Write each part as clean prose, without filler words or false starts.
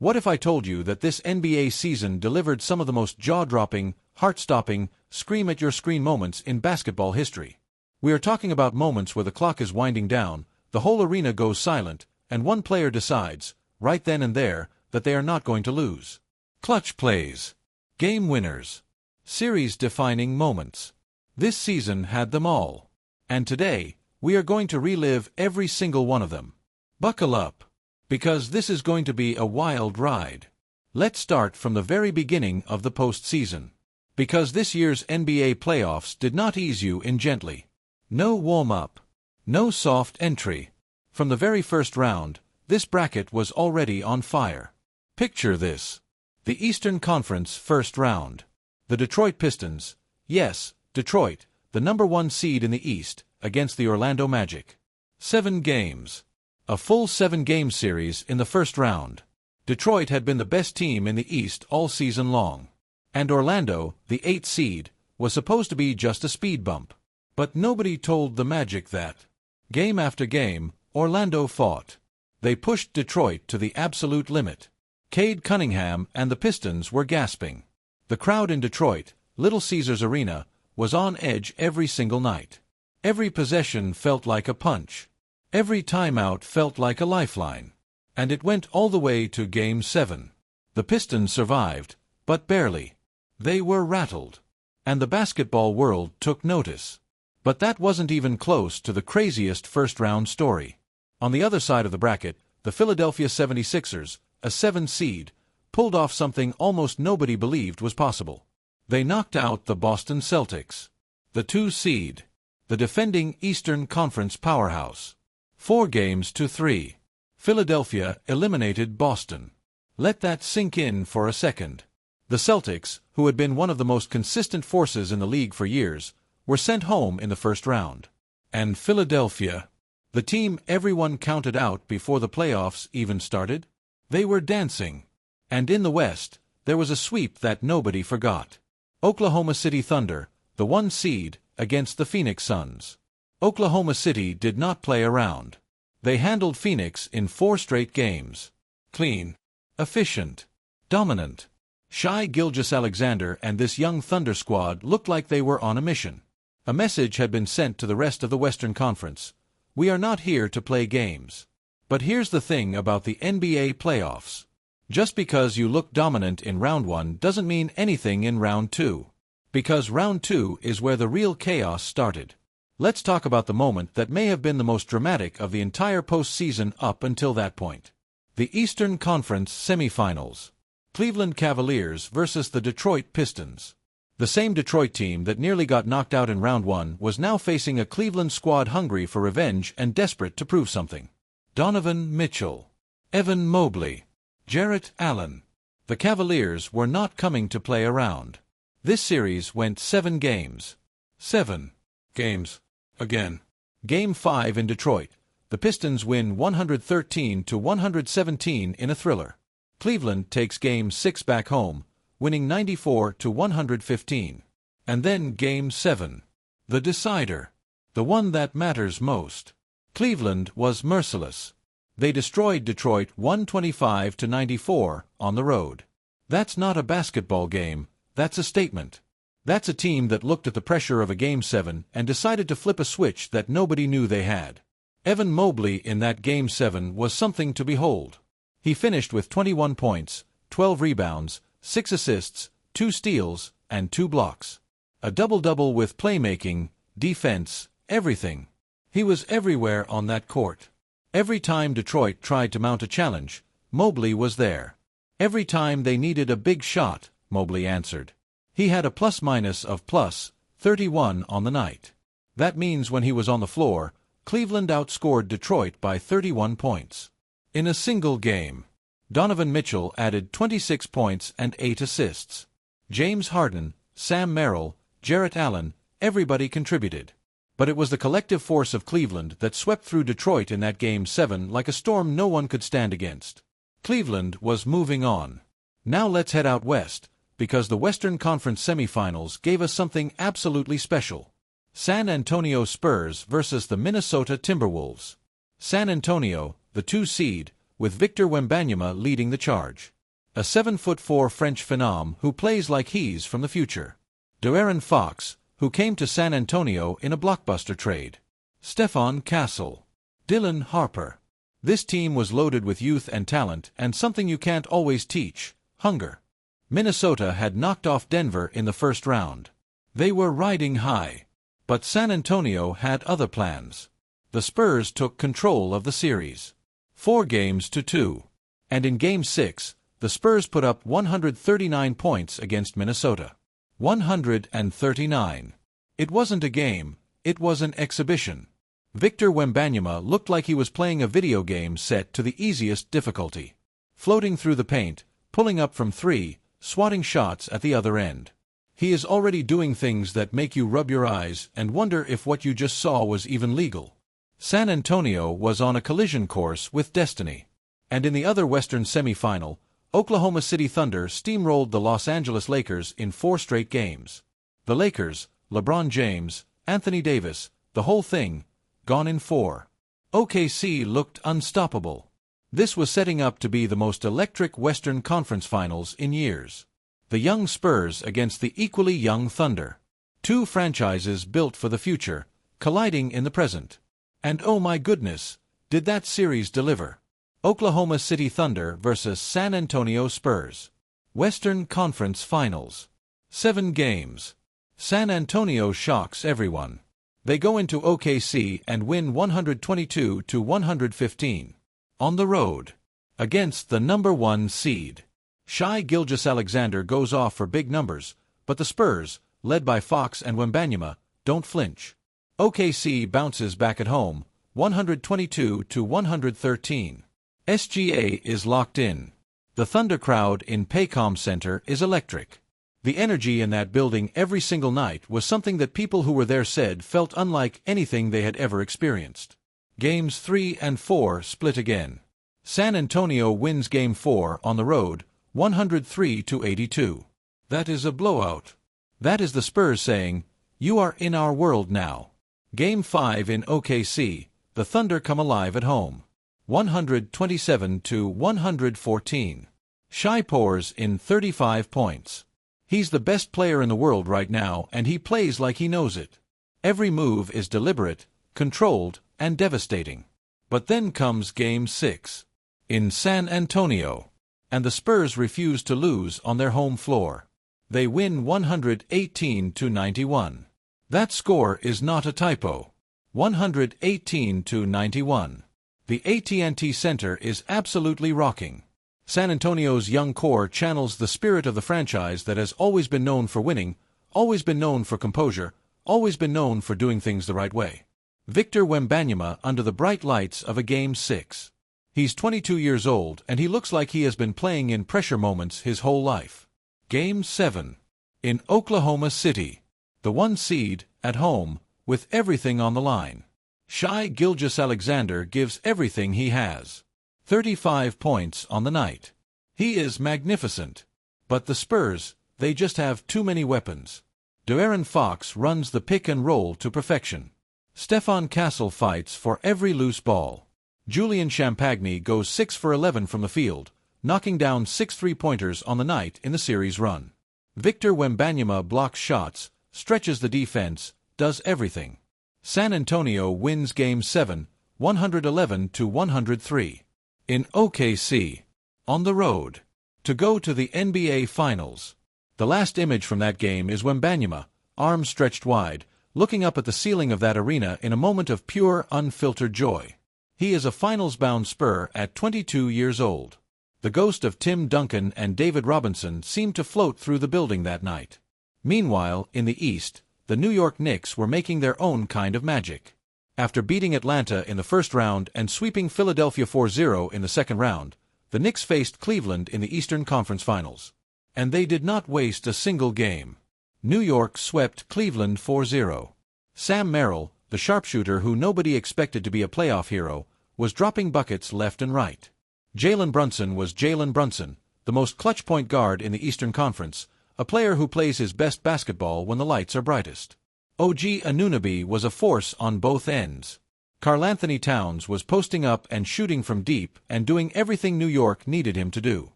What if I told you that this NBA season delivered some of the most jaw-dropping, heart-stopping, scream-at-your-screen moments in basketball history? We are talking about moments where the clock is winding down, the whole arena goes silent, and one player decides, right then and there, that they are not going to lose. Clutch plays. Game winners. Series-defining moments. This season had them all. And today, we are going to relive every single one of them. Buckle up, because this is going to be a wild ride. Let's start from the very beginning of the postseason. Because this year's NBA playoffs did not ease you in gently. No warm-up. No soft entry. From the very first round, this bracket was already on fire. Picture this. The Eastern Conference first round. The Detroit Pistons, yes, Detroit, the #1 seed in the East, against the Orlando Magic. 7 games. A full 7-game series in the first round. Detroit had been the best team in the East all season long. And Orlando, the 8th seed, was supposed to be just a speed bump. But nobody told the Magic that. Game after game, Orlando fought. They pushed Detroit to the absolute limit. Cade Cunningham and the Pistons were gasping. The crowd in Detroit, Little Caesars Arena, was on edge every single night. Every possession felt like a punch. Every timeout felt like a lifeline. And it went all the way to Game 7. The Pistons survived, but barely. They were rattled. And the basketball world took notice. But that wasn't even close to the craziest first-round story. On the other side of the bracket, the Philadelphia 76ers, a 7 seed, pulled off something almost nobody believed was possible. They knocked out the Boston Celtics, the 2 seed, the defending Eastern Conference powerhouse. 4-3. Philadelphia eliminated Boston. Let that sink in for a second. The Celtics, who had been one of the most consistent forces in the league for years, were sent home in the first round. And Philadelphia, the team everyone counted out before the playoffs even started, they were dancing. And in the West, there was a sweep that nobody forgot. Oklahoma City Thunder, the 1 seed, against the Phoenix Suns. Oklahoma City did not play around. They handled Phoenix in 4 straight games. Clean. Efficient. Dominant. Shai Gilgeous-Alexander and this young Thunder squad looked like they were on a mission. A message had been sent to the rest of the Western Conference. We are not here to play games. But here's the thing about the NBA playoffs. Just because you look dominant in Round 1 doesn't mean anything in Round 2. Because Round 2 is where the real chaos started. Let's talk about the moment that may have been the most dramatic of the entire postseason up until that point. The Eastern Conference semifinals. Cleveland Cavaliers versus the Detroit Pistons. The same Detroit team that nearly got knocked out in Round 1 was now facing a Cleveland squad hungry for revenge and desperate to prove something. Donovan Mitchell. Evan Mobley. Jarrett Allen. The Cavaliers were not coming to play around. This series went 7 games. 7 games. Again. Game 5 in Detroit. The Pistons win 113-117 in a thriller. Cleveland takes Game 6 back home, winning 94-115. And then Game 7. The decider. The one that matters most. Cleveland was merciless. They destroyed Detroit 125-94 on the road. That's not a basketball game, that's a statement. That's a team that looked at the pressure of a Game 7 and decided to flip a switch that nobody knew they had. Evan Mobley in that Game 7 was something to behold. He finished with 21 points, 12 rebounds, 6 assists, 2 steals, and 2 blocks. A double-double with playmaking, defense, everything. He was everywhere on that court. Every time Detroit tried to mount a challenge, Mobley was there. Every time they needed a big shot, Mobley answered. He had a plus-minus of +31 on the night. That means when he was on the floor, Cleveland outscored Detroit by 31 points. In a single game, Donovan Mitchell added 26 points and 8 assists. James Harden, Sam Merrill, Jarrett Allen, everybody contributed. But it was the collective force of Cleveland that swept through Detroit in that Game 7 like a storm no one could stand against. Cleveland was moving on. Now let's head out west, because the Western Conference semifinals gave us something absolutely special. San Antonio Spurs versus the Minnesota Timberwolves. San Antonio, the 2 seed, with Victor Wembanyama leading the charge. A 7'4" French phenom who plays like he's from the future. De'Aaron Fox, who came to San Antonio in a blockbuster trade. Stephon Castle. Dylan Harper. This team was loaded with youth and talent and something you can't always teach: hunger. Minnesota had knocked off Denver in the first round. They were riding high. But San Antonio had other plans. The Spurs took control of the series. 4-2. And in Game 6, the Spurs put up 139 points against Minnesota. 139. It wasn't a game, it was an exhibition. Victor Wembanyama looked like he was playing a video game set to the easiest difficulty. Floating through the paint, pulling up from three, swatting shots at the other end. He is already doing things that make you rub your eyes and wonder if what you just saw was even legal. San Antonio was on a collision course with destiny. And in the other Western semifinal, Oklahoma City Thunder steamrolled the Los Angeles Lakers in 4 straight games. The Lakers, LeBron James, Anthony Davis, the whole thing, gone in 4. OKC looked unstoppable. This was setting up to be the most electric Western Conference Finals in years. The young Spurs against the equally young Thunder. 2 franchises built for the future, colliding in the present. And oh my goodness, did that series deliver? Oklahoma City Thunder versus San Antonio Spurs. Western Conference Finals. 7 games. San Antonio shocks everyone. They go into OKC and win 122-115. On the road. Against the number 1 seed. Shai Gilgeous-Alexander goes off for big numbers, but the Spurs, led by Fox and Wembanyama, don't flinch. OKC bounces back at home, 122-113. SGA is locked in. The Thunder crowd in Paycom Center is electric. The energy in that building every single night was something that people who were there said felt unlike anything they had ever experienced. Games 3 and 4 split again. San Antonio wins Game 4 on the road, 103-82. That is a blowout. That is the Spurs saying, "You are in our world now." Game 5 in OKC, the Thunder come alive at home. 127-114. Shai pours in 35 points. He's the best player in the world right now and he plays like he knows it. Every move is deliberate, controlled, and devastating. But then comes Game 6. In San Antonio. And the Spurs refuse to lose on their home floor. They win 118-91. That score is not a typo. 118-91. The AT&T Center is absolutely rocking. San Antonio's young core channels the spirit of the franchise that has always been known for winning, always been known for composure, always been known for doing things the right way. Victor Wembanyama under the bright lights of a Game 6. He's 22 years old and he looks like he has been playing in pressure moments his whole life. Game 7. In Oklahoma City. The 1 seed, at home, with everything on the line. Shai Gilgeous-Alexander gives everything he has. 35 points on the night. He is magnificent. But the Spurs, they just have too many weapons. De'Aaron Fox runs the pick and roll to perfection. Stephon Castle fights for every loose ball. Julian Champagny goes 6 for 11 from the field, knocking down 6 3-pointers on the night in the series run. Victor Wembanyama blocks shots, stretches the defense, does everything. San Antonio wins Game 7, 111-103. In OKC. On the road. To go to the NBA Finals. The last image from that game is Wembanyama, arms stretched wide, looking up at the ceiling of that arena in a moment of pure, unfiltered joy. He is a finals-bound Spur at 22 years old. The ghost of Tim Duncan and David Robinson seemed to float through the building that night. Meanwhile, in the East, the New York Knicks were making their own kind of magic. After beating Atlanta in the first round and sweeping Philadelphia 4-0 in the second round, the Knicks faced Cleveland in the Eastern Conference Finals. And they did not waste a single game. New York swept Cleveland 4-0. Sam Merrill, the sharpshooter who nobody expected to be a playoff hero, was dropping buckets left and right. Jalen Brunson was Jalen Brunson, the most clutch point guard in the Eastern Conference, a player who plays his best basketball when the lights are brightest. OG Anunoby was a force on both ends. Karl-Anthony Towns was posting up and shooting from deep and doing everything New York needed him to do.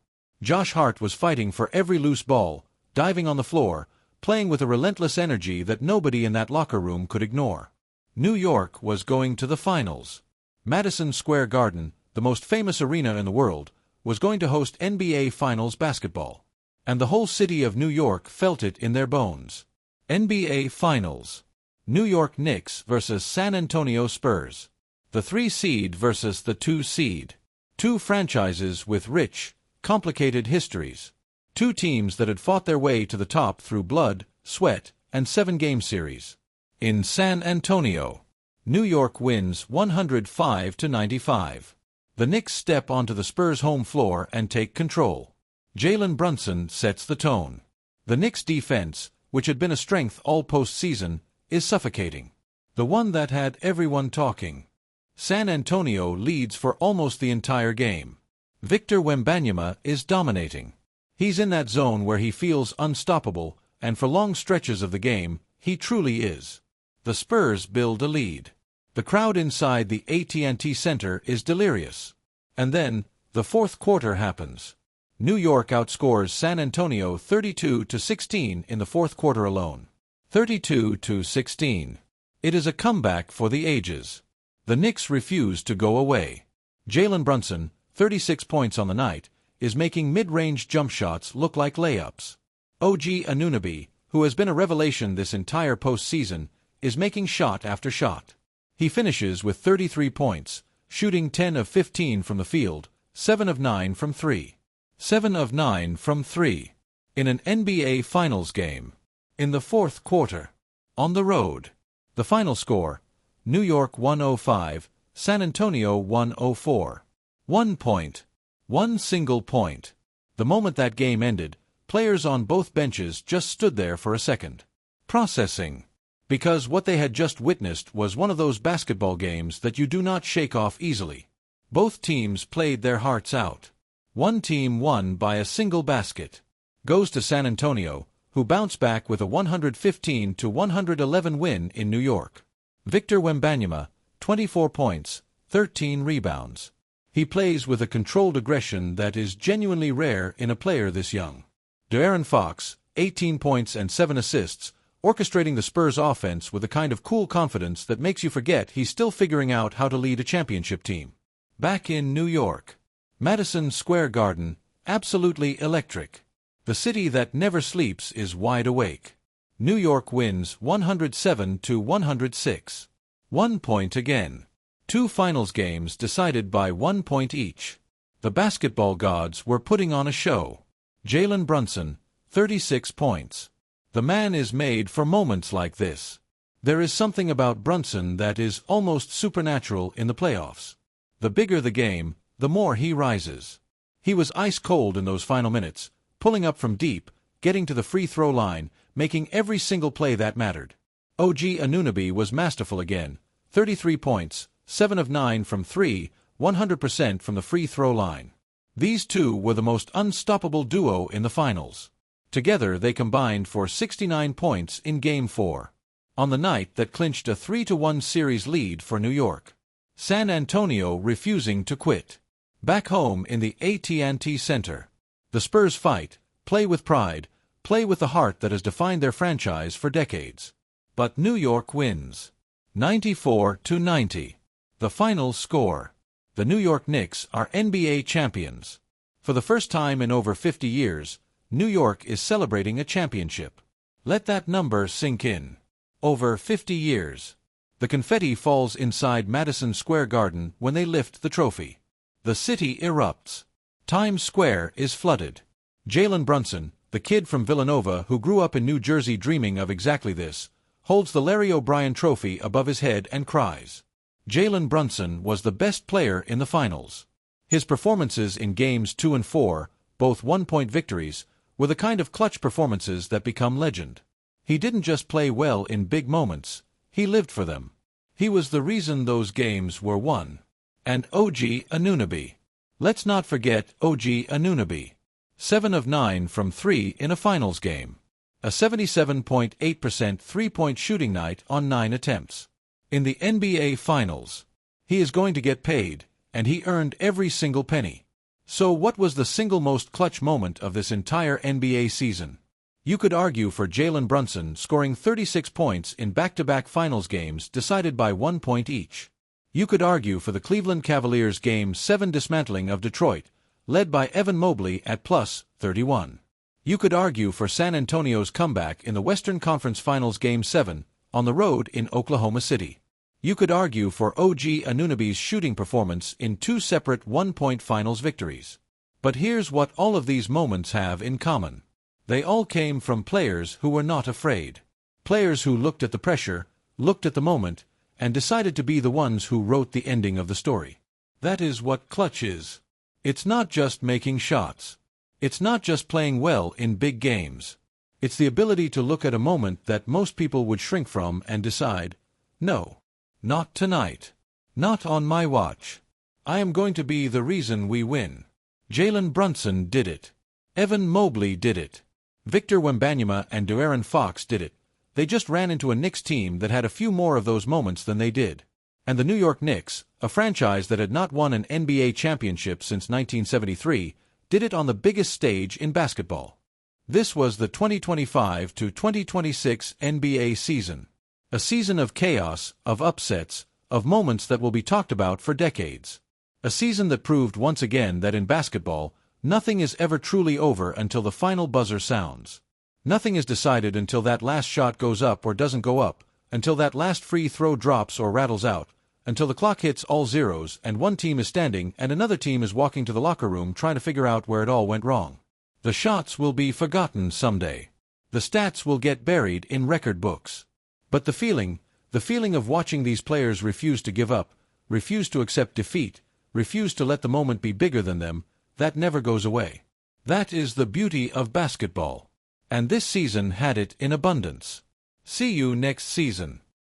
Josh Hart was fighting for every loose ball, diving on the floor, playing with a relentless energy that nobody in that locker room could ignore. New York was going to the finals. Madison Square Garden, the most famous arena in the world, was going to host NBA Finals basketball. And the whole city of New York felt it in their bones. NBA Finals. New York Knicks versus San Antonio Spurs. The 3 seed versus the 2 seed. 2 franchises with rich, complicated histories. 2 teams that had fought their way to the top through blood, sweat, and 7-game series. In San Antonio, New York wins 105-95. The Knicks step onto the Spurs' home floor and take control. Jalen Brunson sets the tone. The Knicks' defense, which had been a strength all postseason, is suffocating. The one that had everyone talking. San Antonio leads for almost the entire game. Victor Wembanyama is dominating. He's in that zone where he feels unstoppable, and for long stretches of the game, he truly is. The Spurs build a lead. The crowd inside the AT&T Center is delirious. And then, the fourth quarter happens. New York outscores San Antonio 32-16 in the fourth quarter alone. 32-16. It is a comeback for the ages. The Knicks refuse to go away. Jalen Brunson, 36 points on the night, is making mid-range jump shots look like layups. OG Anunoby, who has been a revelation this entire postseason, is making shot after shot. He finishes with 33 points, shooting 10 of 15 from the field, 7 of 9 from 3. 7 of 9 from 3. In an NBA Finals game. In the fourth quarter. On the road. The final score, New York 105, San Antonio 104. 1 point. 1 single point. The moment that game ended, players on both benches just stood there for a second. Processing. Because what they had just witnessed was one of those basketball games that you do not shake off easily. Both teams played their hearts out. One team won by a single basket. Goes to San Antonio, who bounced back with a 115-111 win in New York. Victor Wembanyama, 24 points, 13 rebounds. He plays with a controlled aggression that is genuinely rare in a player this young. De'Aaron Fox, 18 points and 7 assists, orchestrating the Spurs' offense with a kind of cool confidence that makes you forget he's still figuring out how to lead a championship team. Back in New York. Madison Square Garden, absolutely electric. The city that never sleeps is wide awake. New York wins 107-106. 1 point again. 2 finals games decided by 1 point each. The basketball gods were putting on a show. Jalen Brunson, 36 points. The man is made for moments like this. There is something about Brunson that is almost supernatural in the playoffs. The bigger the game, the more he rises. He was ice cold in those final minutes, pulling up from deep, getting to the free throw line, making every single play that mattered. OG Anunoby was masterful again, 33 points, 7 of 9 from 3, 100% from the free throw line. These two were the most unstoppable duo in the finals. Together they combined for 69 points in Game 4. On the night that clinched a 3-1 series lead for New York. San Antonio refusing to quit. Back home in the AT&T Center. The Spurs fight, play with pride, play with the heart that has defined their franchise for decades. But New York wins. 94-90. The final score. The New York Knicks are NBA champions. For the first time in over 50 years, New York is celebrating a championship. Let that number sink in. Over 50 years. The confetti falls inside Madison Square Garden when they lift the trophy. The city erupts. Times Square is flooded. Jalen Brunson, the kid from Villanova who grew up in New Jersey dreaming of exactly this, holds the Larry O'Brien trophy above his head and cries. Jalen Brunson was the best player in the finals. His performances in Games 2 and 4, both one-point victories, were the kind of clutch performances that become legend. He didn't just play well in big moments, he lived for them. He was the reason those games were won. And OG Anunoby. Let's not forget OG Anunoby. 7 of 9 from 3 in a finals game. A 77.8% three-point shooting night on 9 attempts. In the NBA Finals. He is going to get paid, and he earned every single penny. So what was the single most clutch moment of this entire NBA season? You could argue for Jalen Brunson scoring 36 points in back-to-back finals games decided by 1 point each. You could argue for the Cleveland Cavaliers' Game 7 dismantling of Detroit, led by Evan Mobley at plus 31. You could argue for San Antonio's comeback in the Western Conference Finals Game 7, on the road in Oklahoma City. You could argue for OG Anunoby's shooting performance in 2 separate 1-point finals victories. But here's what all of these moments have in common. They all came from players who were not afraid. Players who looked at the pressure, looked at the moment, and decided to be the ones who wrote the ending of the story. That is what clutch is. It's not just making shots. It's not just playing well in big games. It's the ability to look at a moment that most people would shrink from and decide, no, not tonight. Not on my watch. I am going to be the reason we win. Jalen Brunson did it. Evan Mobley did it. Victor Wembanyama and De'Aaron Fox did it. They just ran into a Knicks team that had a few more of those moments than they did. And the New York Knicks, a franchise that had not won an NBA championship since 1973, did it on the biggest stage in basketball. This was the 2025 to 2026 NBA season. A season of chaos, of upsets, of moments that will be talked about for decades. A season that proved once again that in basketball, nothing is ever truly over until the final buzzer sounds. Nothing is decided until that last shot goes up or doesn't go up, until that last free throw drops or rattles out, until the clock hits all zeros and one team is standing and another team is walking to the locker room trying to figure out where it all went wrong. The shots will be forgotten someday. The stats will get buried in record books. But the feeling of watching these players refuse to give up, refuse to accept defeat, refuse to let the moment be bigger than them, that never goes away. That is the beauty of basketball. And this season had it in abundance. See you next season.